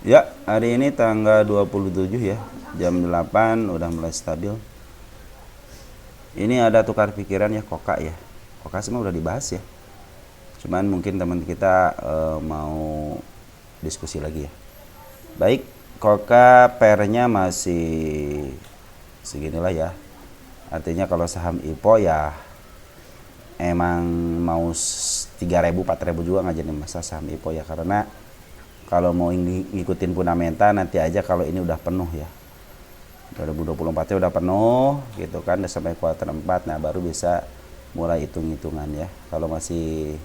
Ya, hari ini tanggal 27 ya, jam 8 udah mulai stabil. Ini ada tukar pikiran ya, Koka ya. Koka semua udah dibahas ya. Cuman mungkin teman kita mau diskusi lagi ya. Baik, Koka pernya masih seginilah ya. Artinya kalau saham IPO ya emang mau 3.000 4.000 juga nggak jadi masalah saham IPO ya, karena kalau mau ngikutin fundamental nanti aja kalau ini udah penuh ya. 2024 udah penuh gitu kan, udah sampai kuartal 4, nah baru bisa mulai hitung-hitungan ya. Kalau masih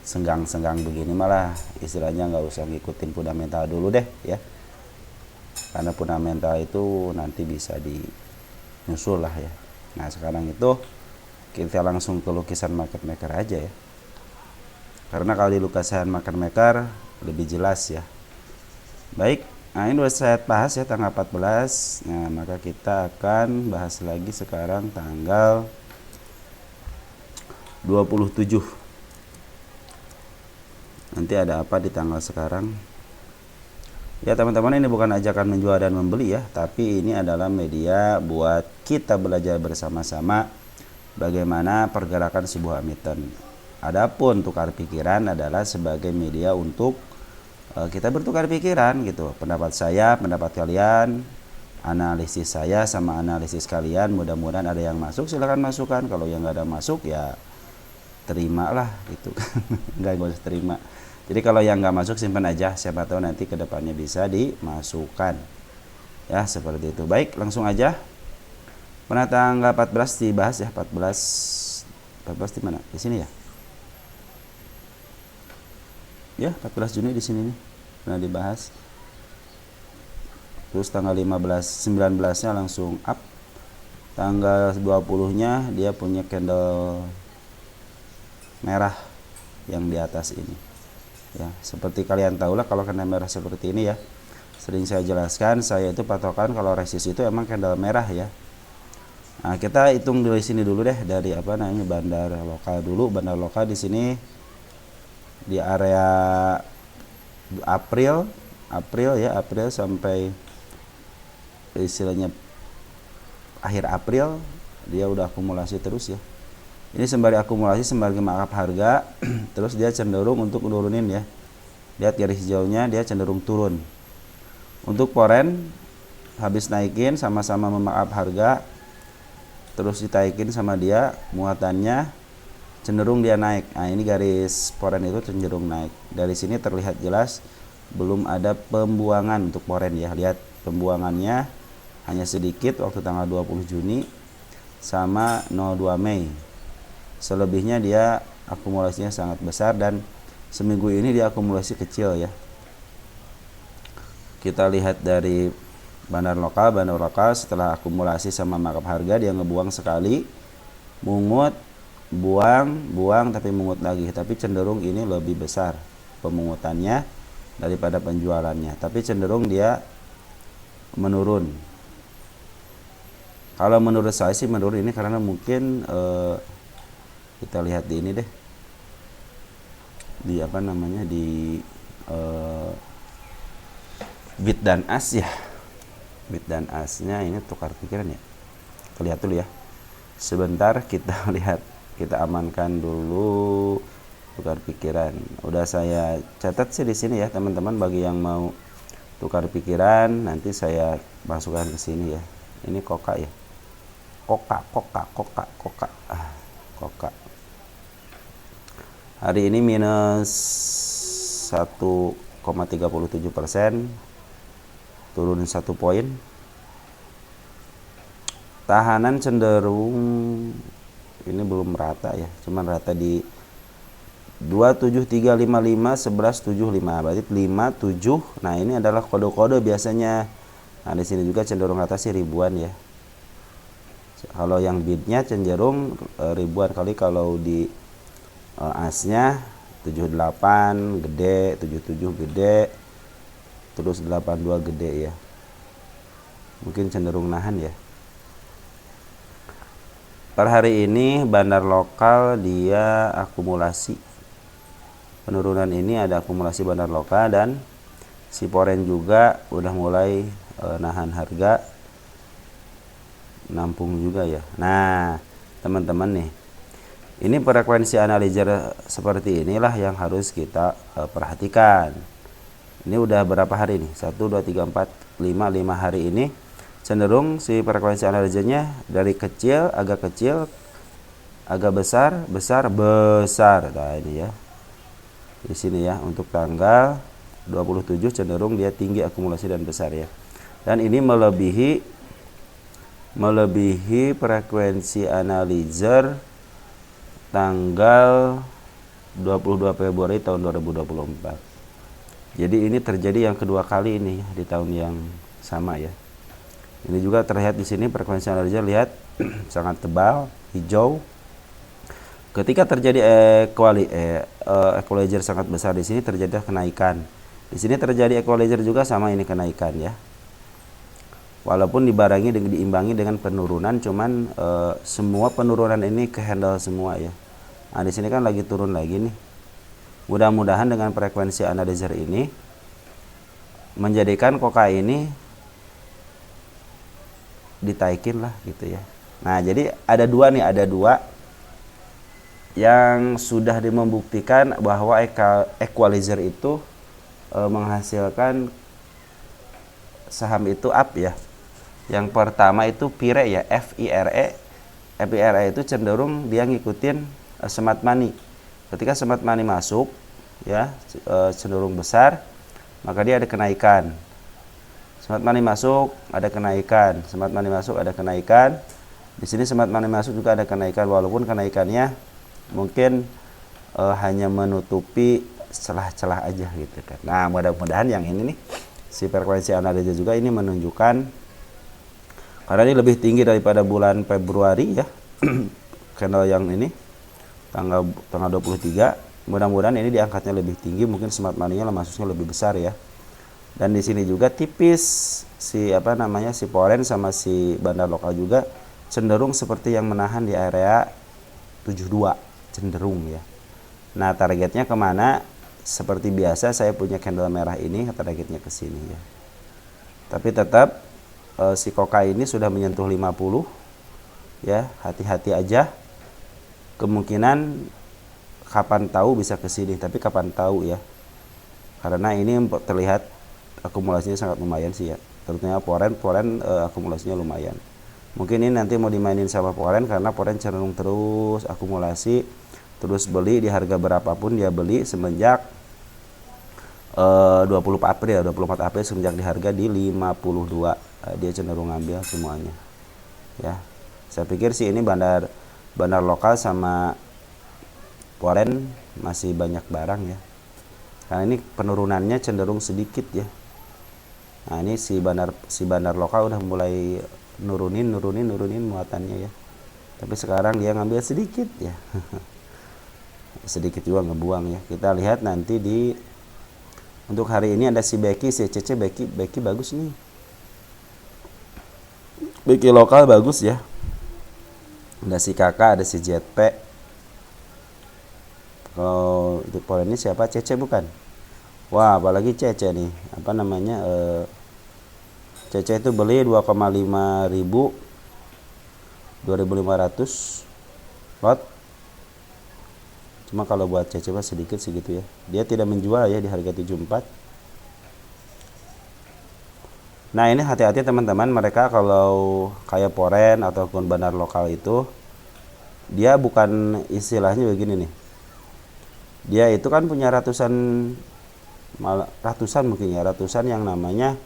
senggang-senggang begini malah istilahnya nggak usah ngikutin fundamental dulu deh ya, karena fundamental itu nanti bisa dinyusul lah ya. Nah sekarang itu kita langsung ke lukisan market maker aja ya, karena kalau di lukisan market maker lebih jelas ya. Baik, nah ini udah saya bahas ya tanggal 14. Nah maka kita akan bahas lagi sekarang tanggal 27. Nanti ada apa di tanggal sekarang? Ya teman-teman, ini bukan ajakan menjual dan membeli ya, tapi ini adalah media buat kita belajar bersama-sama bagaimana pergerakan sebuah emiten. Adapun tukar pikiran adalah sebagai media untuk kita bertukar pikiran gitu. Pendapat saya, pendapat kalian, analisis saya sama analisis kalian, mudah-mudahan ada yang masuk, silahkan masukkan. Kalau yang nggak ada masuk ya terimalah gitu kan. Nggak usah terima. Jadi kalau yang nggak masuk simpan aja, siapa tahu nanti kedepannya bisa dimasukkan ya, seperti itu. Baik, langsung aja. Pada tanggal 14 dibahas ya, 14 di mana? Di sini ya. Ya, 14 Juni di sini nih. Pernah dibahas. Terus tanggal 15 19-nya langsung up. Tanggal 20-nya dia punya candle merah yang di atas ini. Ya, seperti kalian tahu lah kalau candle merah seperti ini ya. Sering saya jelaskan, saya itu patokan kalau resist itu emang candle merah ya. Nah, kita hitung dari sini dulu deh, dari apa namanya, bandar lokal dulu. Bandar lokal di sini di area April ya, April sampai istilahnya akhir April dia udah akumulasi terus ya. Ini sembari akumulasi, sembari markup harga terus dia cenderung untuk nurunin ya. Lihat garis hijaunya, dia cenderung turun. Untuk foreign habis naikin sama-sama memarkup harga, terus ditaikin sama dia, muatannya cenderung dia naik. Nah ini garis foreign itu cenderung naik. Dari sini terlihat jelas belum ada pembuangan untuk foreign ya. Lihat pembuangannya hanya sedikit waktu tanggal 20 Juni sama 02 Mei. Selebihnya dia akumulasinya sangat besar, dan seminggu ini dia akumulasi kecil ya. Kita lihat dari bandar lokal setelah akumulasi sama markup harga dia ngebuang sekali, mungut, buang tapi mungut lagi, tapi cenderung ini lebih besar pemungutannya daripada penjualannya, tapi cenderung dia menurun. Kalau menurut saya sih menurun ini karena mungkin kita lihat di ini deh, di apa namanya, di bid dan as ya. Bid dan asnya ini tukar pikiran ya. Kita lihat dulu ya. Sebentar kita lihat, kita amankan dulu tukar pikiran. Udah saya catat sih di sini ya teman-teman, bagi yang mau tukar pikiran nanti saya masukkan ke sini ya. Ini Koka ya. Koka. Koka. Hari ini minus 1,37%, turun 1 poin. Tahanan cenderung ini belum rata ya, cuman rata di 27355 1175, berarti 57. Nah ini adalah kode-kode biasanya. Nah di sini juga cenderung rata sih ribuan ya. Kalau yang bidnya cenderung ribuan kali. Kalau di asnya 78 gede, 77 gede, terus 82 gede ya. Mungkin cenderung nahan ya. Per hari ini bandar lokal dia akumulasi. Penurunan ini ada akumulasi bandar lokal, dan Si Poren juga udah mulai nahan harga, nampung juga ya. Nah, teman-teman nih, ini frekuensi analyzer seperti inilah yang harus kita perhatikan. Ini udah berapa hari nih? 1, 2, 3, 4, 5 hari ini cenderung si frekuensi analyzernya dari kecil, agak besar, besar. Nah, ini ya. Di sini ya, untuk tanggal 27 cenderung dia tinggi akumulasi dan besar ya. Dan ini melebihi frekuensi analyzer tanggal 22 Februari tahun 2024. Jadi ini terjadi yang kedua kali ini di tahun yang sama ya. Ini juga terlihat di sini frekuensi analyzer, lihat sangat tebal, hijau. Ketika terjadi equalizer sangat besar di sini terjadi kenaikan. Di sini terjadi equalizer juga sama, ini kenaikan ya. Walaupun diimbangi dengan penurunan, cuman semua penurunan ini ke handle semua ya. Nah, di sini kan lagi turun lagi nih. Mudah-mudahan dengan frekuensi analyzer ini menjadikan Koka ini ditaikin lah gitu ya. Nah, jadi ada dua yang sudah membuktikan bahwa equalizer itu menghasilkan saham itu up ya. Yang pertama itu FIRE ya, FIRE. FIRE itu cenderung dia ngikutin smart money. Ketika smart money masuk ya, cenderung besar, maka dia ada kenaikan. Smart money masuk, ada kenaikan. Smart money masuk, ada kenaikan. Di sini smart money masuk juga ada kenaikan, walaupun kenaikannya mungkin hanya menutupi celah-celah aja gitu kan. Nah, mudah-mudahan yang ini nih, si frekuensi analisa juga ini menunjukkan, karena ini lebih tinggi daripada bulan Februari ya. Candle yang ini tanggal 23, mudah-mudahan ini diangkatnya lebih tinggi, mungkin smart money-nya masuknya lebih besar ya. Dan di sini juga tipis si si Poren sama si bandar lokal juga cenderung seperti yang menahan di area 72 cenderung ya. Nah, targetnya kemana? Seperti biasa saya punya candle merah ini, targetnya ke sini ya. Tapi tetap si Koka ini sudah menyentuh 50 ya, hati-hati aja. Kemungkinan kapan tahu bisa ke sini, tapi kapan tahu ya. Karena ini terlihat akumulasinya sangat lumayan sih ya. Terutama Poren akumulasinya lumayan. Mungkin ini nanti mau dimainin sama Poren, karena Poren cenderung terus akumulasi, terus beli di harga berapapun dia beli semenjak 24 April semenjak di harga di 52. Dia cenderung ngambil semuanya. Ya. Saya pikir sih ini bandar lokal sama Poren masih banyak barang ya. Karena ini penurunannya cenderung sedikit ya. Nah, ini si bandar lokal udah mulai nurunin muatannya ya. Tapi sekarang dia ngambil sedikit ya. Sedikit juga ngebuang ya. Kita lihat nanti untuk hari ini ada si Beki, si CC Beki bagus nih. Beki lokal bagus ya. Ada si Kakak, ada si JP. Kalau untuk Polen ini siapa? CC bukan? Wah, apalagi CC nih. CC itu beli 2,5 ribu, 2.500 lot. Cuma kalau buat CC mah sedikit segitu ya. Dia tidak menjual ya di harga 74. Nah, ini hati-hati teman-teman, mereka kalau kayak Poren ataupun bandar lokal itu dia bukan istilahnya begini nih. Dia itu kan punya ratusan mungkin ya, ratusan yang namanya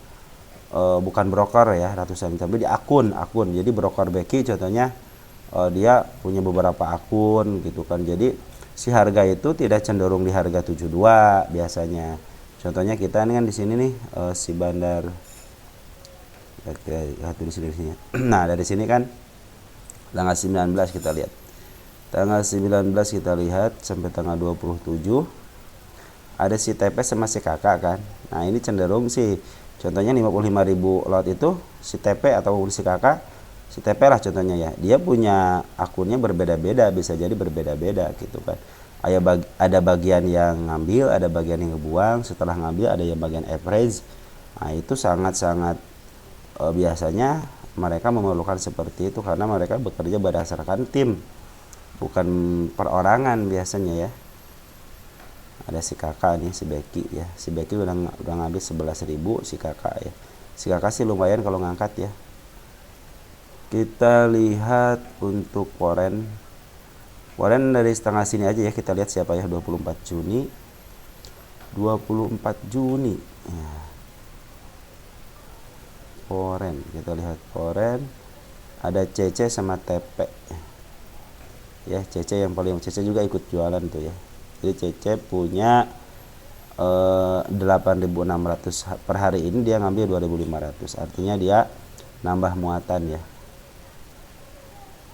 bukan broker ya, ratusan, tapi di akun. Jadi broker Beki contohnya dia punya beberapa akun gitu kan. Jadi si harga itu tidak cenderung di harga 72 biasanya. Contohnya kita ini kan di sini nih si bandar di sini. Nah, dari sini kan tanggal 19 kita lihat. Tanggal 19 kita lihat sampai tanggal 27 ada si TP sama si Kakak kan. Nah, ini cenderung sih contohnya 55.000 lot itu si TP atau si Kakak, si TP lah contohnya ya. Dia punya akunnya berbeda-beda, bisa jadi berbeda-beda gitu kan. Ada bagian yang ngambil, ada bagian yang ngebuang. Setelah ngambil ada yang bagian average. Nah, itu sangat-sangat biasanya mereka memerlukan seperti itu karena mereka bekerja berdasarkan tim, bukan perorangan biasanya ya. Ada si kakak nih, si Becky ya. Si Becky udah ngambil 11.000 si kakak ya. Si kakak sih lumayan kalau ngangkat ya. Kita lihat untuk foreign. Foreign dari setengah sini aja ya, kita lihat siapa ya. 24 Juni. 24 Juni. Ya. Foreign, kita lihat foreign. Ada CC sama TP. Ya, CC yang paling, CC juga ikut jualan tuh ya. Jadi CC punya 8.600 per hari ini, dia ngambil 2.500. Artinya dia nambah muatan ya.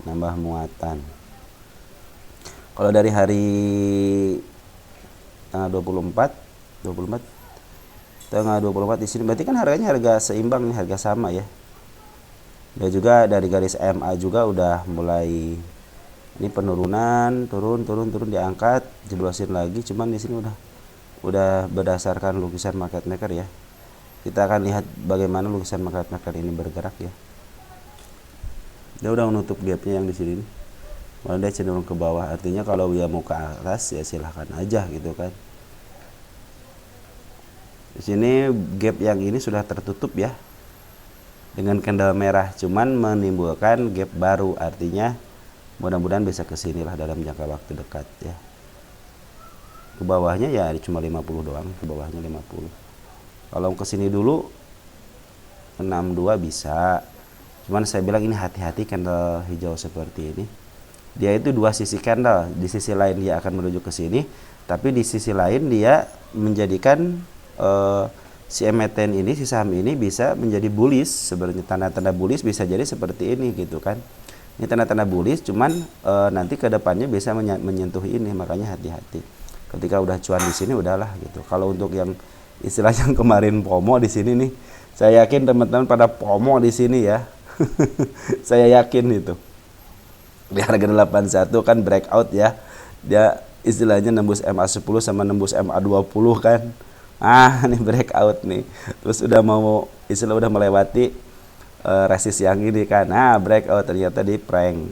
Nambah muatan. Kalau dari hari tanggal 24 tanggal 24 di sini berarti kan harganya harga seimbang nih, harga sama ya. Dan juga dari garis MA juga udah mulai ini penurunan, turun diangkat, jeblosin lagi, cuman di sini udah berdasarkan lukisan market maker ya. Kita akan lihat bagaimana lukisan market maker ini bergerak ya. Dia udah menutup gapnya yang di sini nih. Malah dia cenderung ke bawah, artinya kalau dia mau ke atas ya silahkan aja gitu kan. Di sini gap yang ini sudah tertutup ya dengan candle merah, cuman menimbulkan gap baru, artinya mudah-mudahan bisa kesini lah dalam jangka waktu dekat ya. Ke bawahnya ya cuma 50 doang, ke bawahnya 50. Kalau kesini dulu 62 bisa, cuman saya bilang ini hati-hati candle hijau seperti ini. Dia itu dua sisi candle, di sisi lain dia akan menuju ke sini, tapi di sisi lain dia menjadikan si emiten ini, si saham ini bisa menjadi bullish. Sebenarnya tanda-tanda bullish bisa jadi seperti ini gitu kan. Ini tanda-tanda bullish, cuman nanti ke depannya bisa menyentuh ini, makanya hati-hati. Ketika udah cuan di sini udahlah gitu. Kalau untuk yang istilahnya yang kemarin FOMO di sini nih, saya yakin teman-teman pada FOMO di sini ya. Saya yakin itu. Di harga 81 kan breakout ya. Dia istilahnya nembus MA10 sama nembus MA20 kan. Ah, ini breakout nih. Terus udah melewati resist yang ini kan. Nah, breakout ternyata di prank.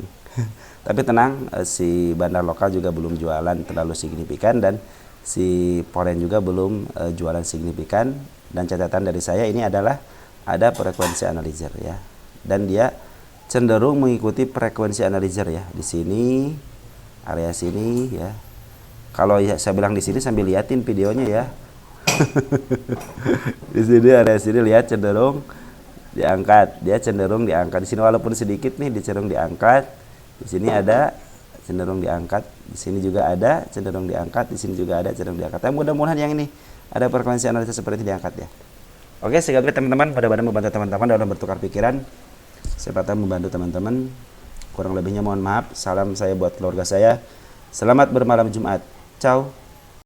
Tapi tenang, si bandar lokal juga belum jualan terlalu signifikan dan si foreign juga belum jualan signifikan. Dan catatan dari saya ini adalah ada frekuensi analyzer ya. Dan dia cenderung mengikuti frekuensi analyzer ya. Di sini area sini ya. Kalau ya, saya bilang di sini sambil liatin videonya ya. Di sini area sini lihat cenderung diangkat, dia cenderung diangkat. Di sini walaupun sedikit nih dia cenderung diangkat. Di sini ada cenderung diangkat, di sini juga ada cenderung diangkat, di sini juga ada cenderung diangkat. Tapi mudah-mudahan yang ini ada frekuensi analisa seperti diangkat ya. Oke, semoga teman-teman pada membantu teman-teman dalam bertukar pikiran. Siapa tahu membantu teman-teman. Kurang lebihnya mohon maaf. Salam saya buat keluarga saya. Selamat bermalam Jumat. Ciao.